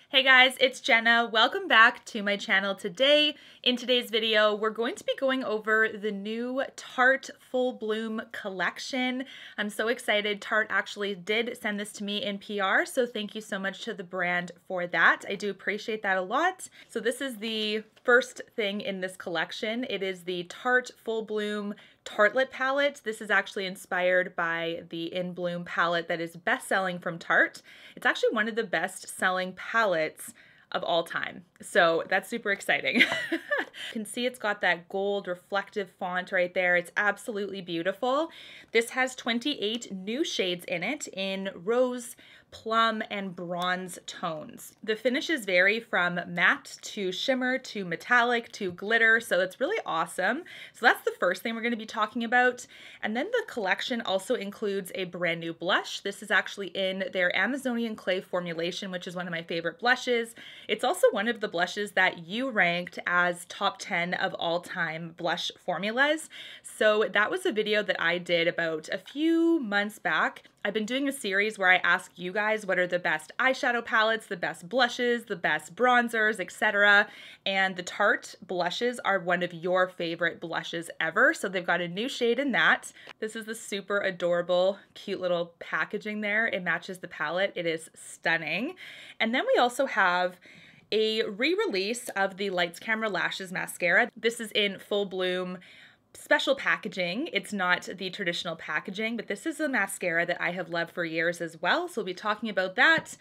Hey guys, it's Jenna. Welcome back to my channel today. In today's video, we're going to be going over the new Tarte Full Bloom collection. I'm so excited. Tarte actually did send this to me in PR, so thank you so much to the brand for that. I do appreciate that a lot. So this is the first thing in this collection. It is the Tarte Full Bloom Tartelette palette. This is actually inspired by the In Bloom palette that is best-selling from Tarte. It's actually one of the best-selling palettes of all time. So that's super exciting. You can see it's got that gold reflective font right there. It's absolutely beautiful. This has 28 new shades in it in rose, plum, and bronze tones. The finishes vary from matte to shimmer to metallic to glitter, so it's really awesome. So that's the first thing we're going to be talking about. And then the collection also includes a brand new blush. This is actually in their Amazonian clay formulation, which is one of my favorite blushes. It's also one of the blushes that you ranked as top 10 of all time blush formulas. So that was a video that I did about a few months back. I've been doing a series where I ask you guys what are the best eyeshadow palettes, the best blushes, the best bronzers, etc. And the Tarte blushes are one of your favorite blushes ever. So they've got a new shade in that. This is the super adorable, cute little packaging there. It matches the palette. It is stunning. And then we also have a re-release of the Lights Camera Lashes mascara. This is in Full Bloom special packaging. It's not the traditional packaging, but this is a mascara that I have loved for years as well. So we'll be talking about that.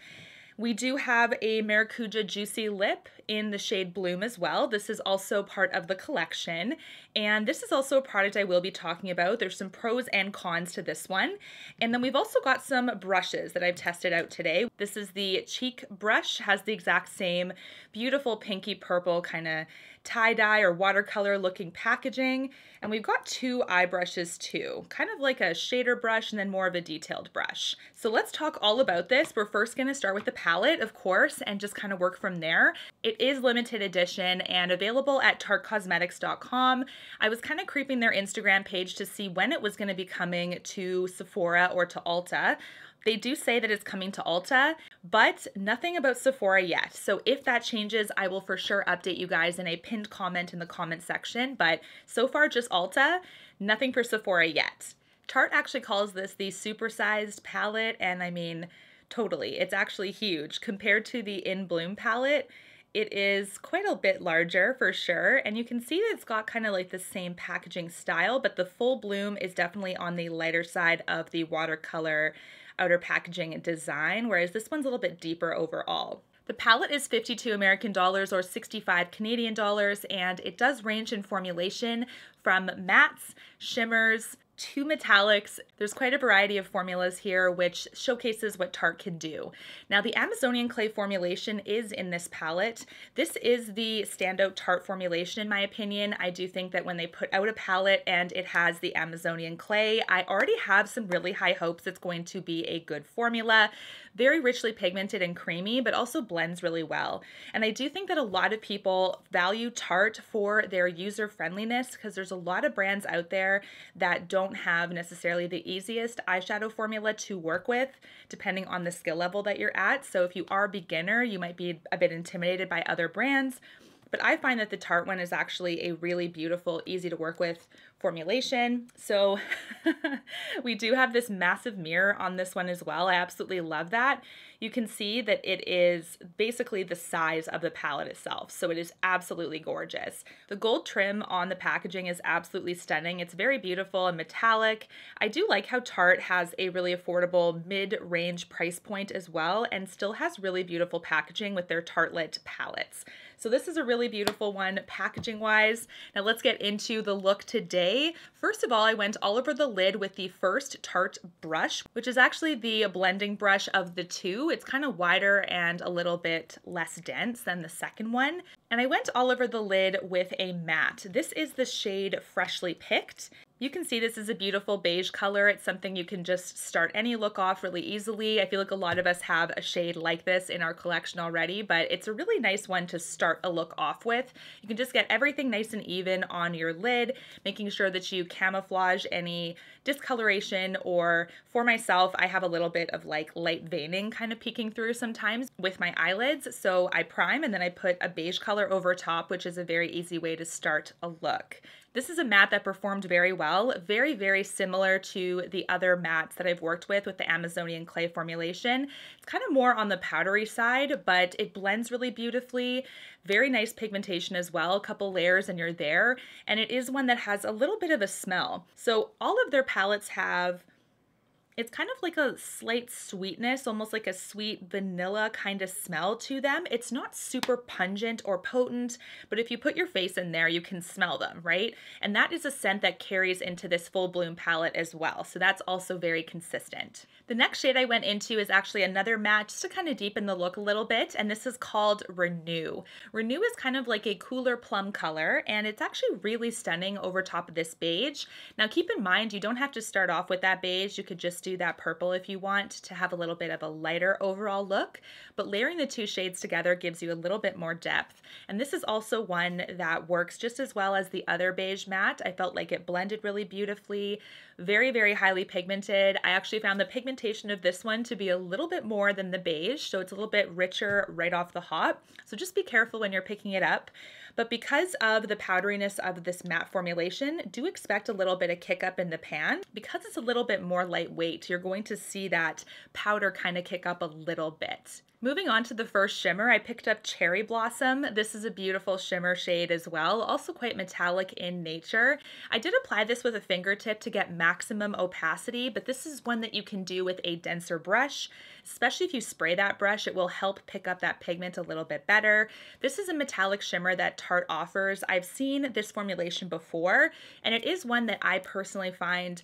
We do have a Maracuja Juicy Lip in the shade Bloom as well. This is also part of the collection, and this is also a product I will be talking about. There's some pros and cons to this one. And then we've also got some brushes that I've tested out today. This is the Cheek brush, has the exact same beautiful pinky purple kind of tie-dye or watercolor looking packaging. And we've got two eye brushes too, kind of like a shader brush and then more of a detailed brush. So let's talk all about this. We're first going to start with the palette, of course, and just kind of work from there. It is limited edition and available at tartecosmetics.com. I was kind of creeping their Instagram page to see when it was going to be coming to Sephora or to Ulta. They do say that it's coming to Ulta, but nothing about Sephora yet. So if that changes, I will for sure update you guys in a pinned comment in the comment section. But so far, just Ulta, nothing for Sephora yet. Tarte actually calls this the supersized palette, and I mean, totally. It's actually huge. Compared to the In Bloom palette, it is quite a bit larger for sure, and you can see that it's got kind of like the same packaging style, but the Full Bloom is definitely on the lighter side of the watercolor outer packaging and design, whereas this one's a little bit deeper overall. The palette is 52 American dollars or 65 Canadian dollars, and it does range in formulation from mattes, shimmers, to metallics. There's quite a variety of formulas here, which showcases what Tarte can do. Now, the Amazonian clay formulation is in this palette. This is the standout Tarte formulation, in my opinion. I do think that when they put out a palette and it has the Amazonian clay, I already have some really high hopes it's going to be a good formula. Very richly pigmented and creamy, but also blends really well. And I do think that a lot of people value Tarte for their user friendliness, because there's a lot of brands out there that don't have necessarily the easiest eyeshadow formula to work with, depending on the skill level that you're at. So if you are a beginner, you might be a bit intimidated by other brands. But I find that the Tarte one is actually a really beautiful, easy to work with formulation. So we do have this massive mirror on this one as well. I absolutely love that. You can see that it is basically the size of the palette itself. So it is absolutely gorgeous. The gold trim on the packaging is absolutely stunning. It's very beautiful and metallic. I do like how Tarte has a really affordable mid-range price point as well, and still has really beautiful packaging with their Tartelette palettes. So this is a really beautiful one packaging wise. Now let's get into the look today. First of all, I went all over the lid with the first Tarte brush, which is actually the blending brush of the two. It's kind of wider and a little bit less dense than the second one. And I went all over the lid with a matte. This is the shade Freshly Picked. You can see this is a beautiful beige color. It's something you can just start any look off really easily. I feel like a lot of us have a shade like this in our collection already, but it's a really nice one to start a look off with. You can just get everything nice and even on your lid, making sure that you camouflage any discoloration, or for myself, I have a little bit of like light veining kind of peeking through sometimes with my eyelids. So I prime and then I put a beige color over top, which is a very easy way to start a look. This is a matte that performed very well, very, very similar to the other mattes that I've worked with the Amazonian clay formulation. It's kind of more on the powdery side, but it blends really beautifully. Very nice pigmentation as well, a couple layers and you're there. And it is one that has a little bit of a smell. So all of their palettes have, it's kind of like a slight sweetness, almost like a sweet vanilla kind of smell to them. It's not super pungent or potent, but if you put your face in there, you can smell them, right? And that is a scent that carries into this Full Bloom palette as well. So that's also very consistent. The next shade I went into is actually another matte just to kind of deepen the look a little bit, and this is called Renew. Renew is kind of like a cooler plum color, and it's actually really stunning over top of this beige. Now keep in mind, you don't have to start off with that beige. You could just do that purple if you want to have a little bit of a lighter overall look, but layering the two shades together gives you a little bit more depth. And this is also one that works just as well as the other beige matte. I felt like it blended really beautifully, very, very highly pigmented. I actually found the pigmentation of this one to be a little bit more than the beige, so it's a little bit richer right off the hop. So just be careful when you're picking it up. But because of the powderiness of this matte formulation, do expect a little bit of kick up in the pan. Because it's a little bit more lightweight, you're going to see that powder kind of kick up a little bit. Moving on to the first shimmer, I picked up Cherry Blossom. This is a beautiful shimmer shade as well, also quite metallic in nature. I did apply this with a fingertip to get maximum opacity, but this is one that you can do with a denser brush. Especially if you spray that brush, it will help pick up that pigment a little bit better. This is a metallic shimmer that Tarte offers. I've seen this formulation before, and it is one that I personally find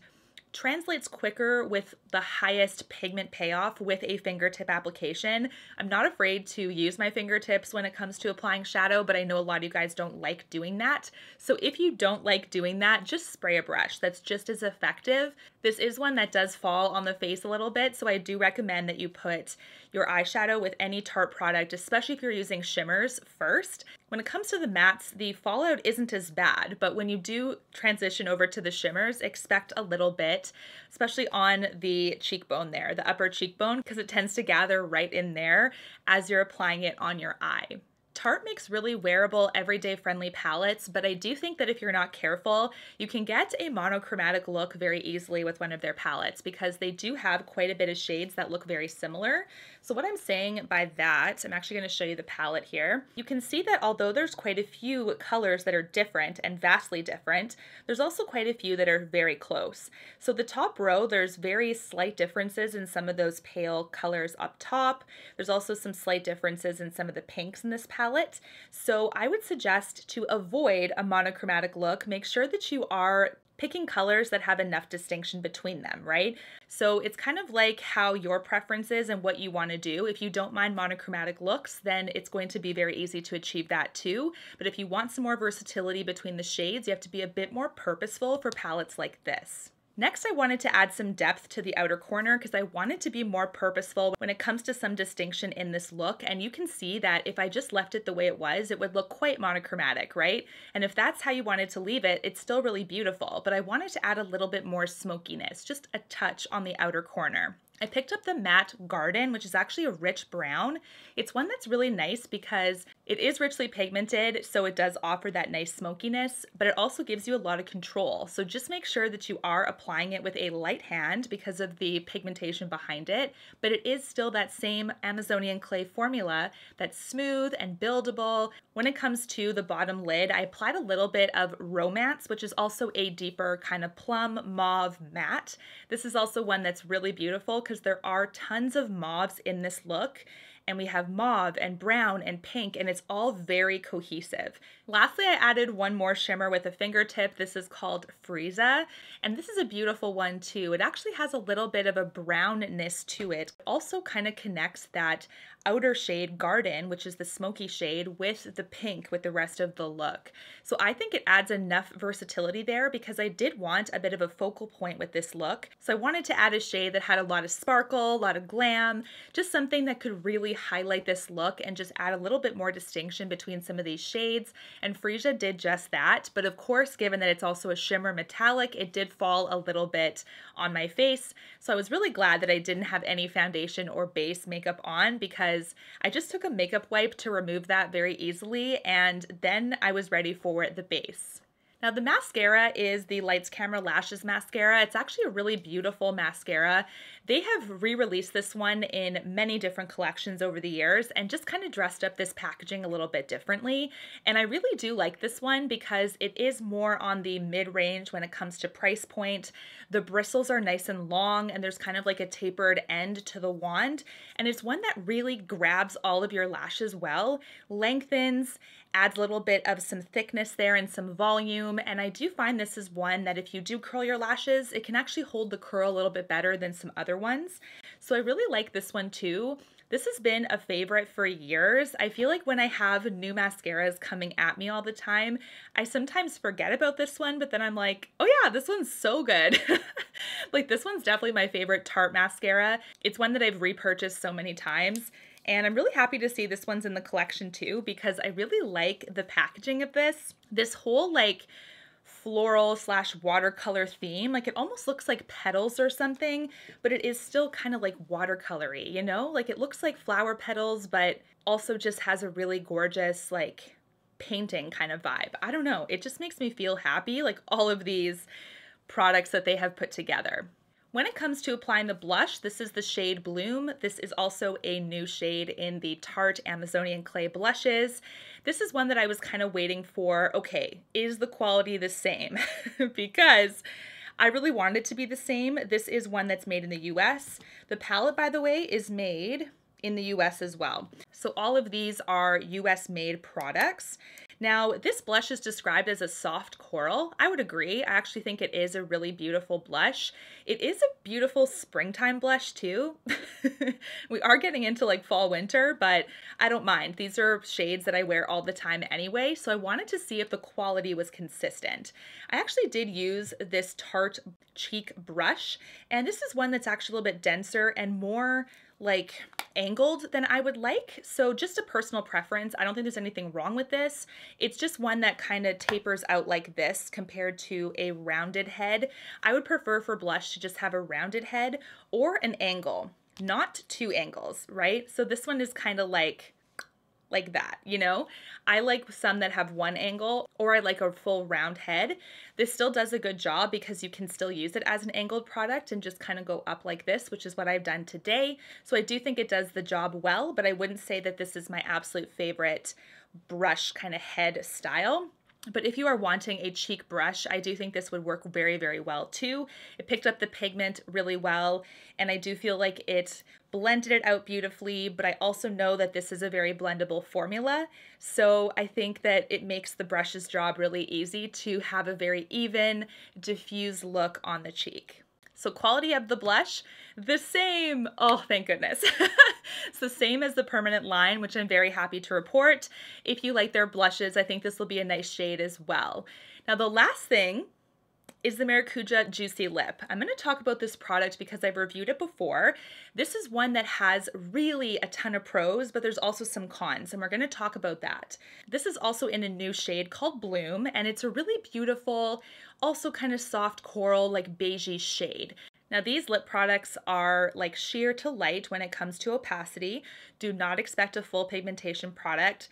translates quicker with the highest pigment payoff with a fingertip application. I'm not afraid to use my fingertips when it comes to applying shadow, but I know a lot of you guys don't like doing that. So if you don't like doing that, just spray a brush. That's just as effective. This is one that does fall on the face a little bit, so I do recommend that you put your eyeshadow with any Tarte product, especially if you're using shimmers first. When it comes to the mattes, the fallout isn't as bad, but when you do transition over to the shimmers, expect a little bit, especially on the cheekbone there, the upper cheekbone, because it tends to gather right in there as you're applying it on your eye. Tarte makes really wearable, everyday friendly palettes, but I do think that if you're not careful, you can get a monochromatic look very easily with one of their palettes because they do have quite a bit of shades that look very similar. So what I'm saying by that, I'm actually going to show you the palette here. You can see that although there's quite a few colors that are different and vastly different, there's also quite a few that are very close. So the top row, there's very slight differences in some of those pale colors up top. There's also some slight differences in some of the pinks in this palette. So I would suggest to avoid a monochromatic look, make sure that you are picking colors that have enough distinction between them, right? So it's kind of like how your preference is and what you want to do. If you don't mind monochromatic looks, then it's going to be very easy to achieve that too. But if you want some more versatility between the shades, you have to be a bit more purposeful for palettes like this. Next, I wanted to add some depth to the outer corner because I wanted to be more purposeful when it comes to some distinction in this look. And you can see that if I just left it the way it was, it would look quite monochromatic, right? And if that's how you wanted to leave it, it's still really beautiful. But I wanted to add a little bit more smokiness, just a touch on the outer corner. I picked up the matte Garden, which is actually a rich brown. It's one that's really nice because it is richly pigmented, so it does offer that nice smokiness, but it also gives you a lot of control. So just make sure that you are applying it with a light hand because of the pigmentation behind it, but it is still that same Amazonian clay formula that's smooth and buildable. When it comes to the bottom lid, I applied a little bit of Romance, which is also a deeper kind of plum mauve matte. This is also one that's really beautiful because there are tons of mauves in this look. and we have mauve and brown and pink, and it's all very cohesive. Lastly, I added one more shimmer with a fingertip. This is called Froese, and this is a beautiful one too. It actually has a little bit of a brownness to it. It also kind of connects that outer shade Garden, which is the smoky shade, with the pink with the rest of the look. So I think it adds enough versatility there because I did want a bit of a focal point with this look. So I wanted to add a shade that had a lot of sparkle, a lot of glam, just something that could really highlight this look and just add a little bit more distinction between some of these shades. And Froese did just that. But of course, given that it's also a shimmer metallic, it did fall a little bit on my face. So I was really glad that I didn't have any foundation or base makeup on because I just took a makeup wipe to remove that very easily, and then I was ready for the base. Now the mascara is the Lights Camera Lashes mascara. It's actually a really beautiful mascara. They have re-released this one in many different collections over the years and just kind of dressed up this packaging a little bit differently. And I really do like this one because it is more on the mid-range when it comes to price point. The bristles are nice and long and there's kind of like a tapered end to the wand. And it's one that really grabs all of your lashes well, lengthens, adds a little bit of some thickness there and some volume. And I do find this is one that if you do curl your lashes, it can actually hold the curl a little bit better than some other ones. So I really like this one too. This has been a favorite for years. I feel like when I have new mascaras coming at me all the time, I sometimes forget about this one, but then I'm like, oh yeah, this one's so good. Like this one's definitely my favorite Tarte mascara. It's one that I've repurchased so many times. And I'm really happy to see this one's in the collection too, because I really like the packaging of this. This whole like floral / watercolor theme, like it almost looks like petals or something, but it is still kind of like watercolory, you know? Like it looks like flower petals, but also just has a really gorgeous like painting kind of vibe. I don't know. It just makes me feel happy, like all of these products that they have put together. When it comes to applying the blush, this is the shade Bloom. This is also a new shade in the Tarte Amazonian Clay blushes. This is one that I was kind of waiting for, okay, is the quality the same? Because I really wanted it to be the same. This is one that's made in the US. The palette, by the way, is made in the US as well. So all of these are US made products. Now, this blush is described as a soft coral. I would agree. I actually think it is a really beautiful blush. It is a beautiful springtime blush too. We are getting into like fall winter, but I don't mind. These are shades that I wear all the time anyway, so I wanted to see if the quality was consistent. I actually did use this Tarte cheek brush, and this is one that's actually a little bit denser and more like angled than I would like. So just a personal preference. I don't think there's anything wrong with this. It's just one that kind of tapers out like this compared to a rounded head. I would prefer for blush to just have a rounded head or an angle, not two angles, right? So this one is kind of like that, you know? I like some that have one angle, or I like a full round head. This still does a good job because you can still use it as an angled product and just kind of go up like this, which is what I've done today. So I do think it does the job well, but I wouldn't say that this is my absolute favorite brush kind of head style. But if you are wanting a cheek brush, I do think this would work very, very well too. It picked up the pigment really well, and I do feel like it blended it out beautifully, but I also know that this is a very blendable formula. So I think that it makes the brush's job really easy to have a very even, diffuse look on the cheek. So quality of the blush, the same. Oh, thank goodness. It's the same as the permanent line, which I'm very happy to report. If you like their blushes, I think this will be a nice shade as well. Now, the last thing is the Maracuja Juicy Lip. I'm going to talk about this product because I've reviewed it before. This is one that has really a ton of pros, but there's also some cons, and we're going to talk about that. This is also in a new shade called Bloom, and it's a really beautiful, also kind of soft coral, like beigey shade. Now these lip products are like sheer to light when it comes to opacity. Do not expect a full pigmentation product.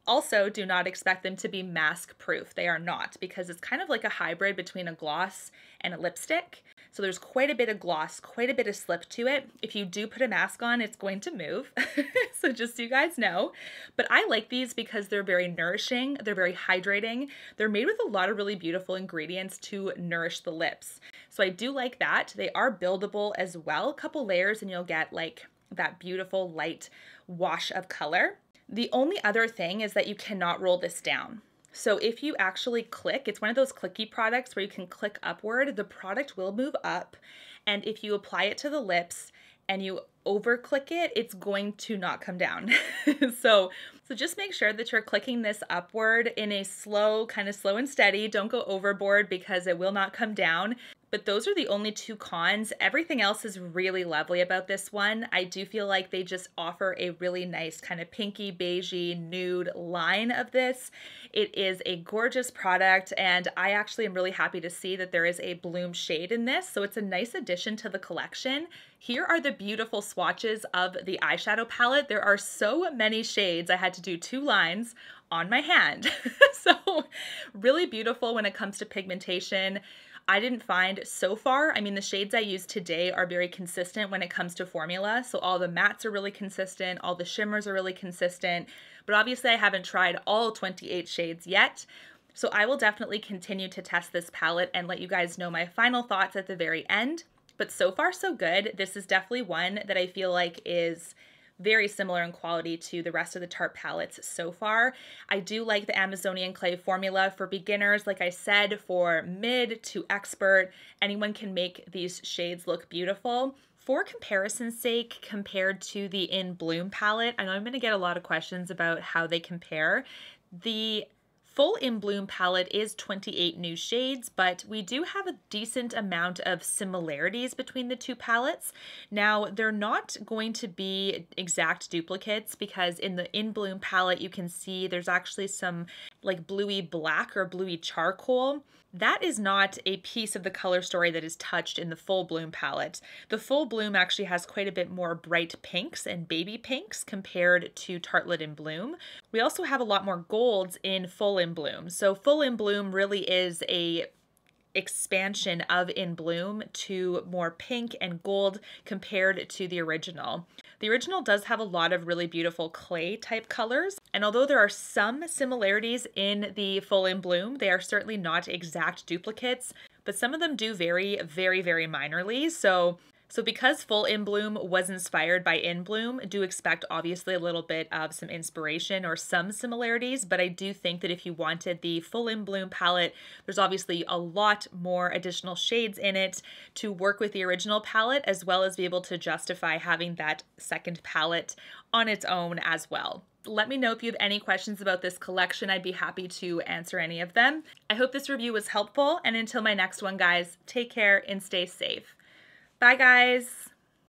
Also, do not expect them to be mask proof. They are not, because it's kind of like a hybrid between a gloss and a lipstick. So there's quite a bit of gloss, quite a bit of slip to it. If you do put a mask on, it's going to move. So just so you guys know. But I like these because they're very nourishing. They're very hydrating. They're made with a lot of really beautiful ingredients to nourish the lips. So I do like that. They are buildable as well. A couple layers and you'll get like that beautiful light wash of color. The only other thing is that you cannot roll this down. So if you actually click, it's one of those clicky products where you can click upward, the product will move up. And if you apply it to the lips and you over click it, it's going to not come down. So just make sure that you're clicking this upward in a slow, kind of slow and steady. Don't go overboard because it will not come down. But those are the only two cons. Everything else is really lovely about this one. I do feel like they just offer a really nice kind of pinky, beigey, nude line of this. It is a gorgeous product, and I actually am really happy to see that there is a bloom shade in this, so it's a nice addition to the collection. Here are the beautiful swatches of the eyeshadow palette. There are so many shades. I had to do 2 lines on my hand. So really beautiful when it comes to pigmentation. I didn't find so far, I mean, the shades I use today are very consistent when it comes to formula. So all the mattes are really consistent, all the shimmers are really consistent, but obviously I haven't tried all 28 shades yet. So I will definitely continue to test this palette and let you guys know my final thoughts at the very end. But so far so good. This is definitely one that I feel like is very similar in quality to the rest of the Tarte palettes so far. I do like the Amazonian clay formula for beginners. Like I said, for mid to expert, anyone can make these shades look beautiful. For comparison's sake, compared to the In Bloom palette, I know I'm going to get a lot of questions about how they compare. The full In Bloom palette is 28 new shades, but we do have a decent amount of similarities between the two palettes. Now, they're not going to be exact duplicates because in the In Bloom palette, you can see there's actually some like bluey black or bluey charcoal. That is not a piece of the color story that is touched in the Full Bloom palette. The Full Bloom actually has quite a bit more bright pinks and baby pinks compared to Tartelette in Bloom. We also have a lot more golds in Full in Bloom. So Full in Bloom really is a expansion of In Bloom to more pink and gold compared to the original. The original does have a lot of really beautiful clay type colors, and although there are some similarities in the Full in Bloom, they are certainly not exact duplicates, but some of them do vary very, very minorly. So because Full in Bloom was inspired by In Bloom, do expect obviously a little bit of some inspiration or some similarities, but I do think that if you wanted the Full in Bloom palette, there's obviously a lot more additional shades in it to work with the original palette, as well as be able to justify having that second palette on its own as well. Let me know if you have any questions about this collection. I'd be happy to answer any of them. I hope this review was helpful, and until my next one, guys, take care and stay safe. Bye, guys.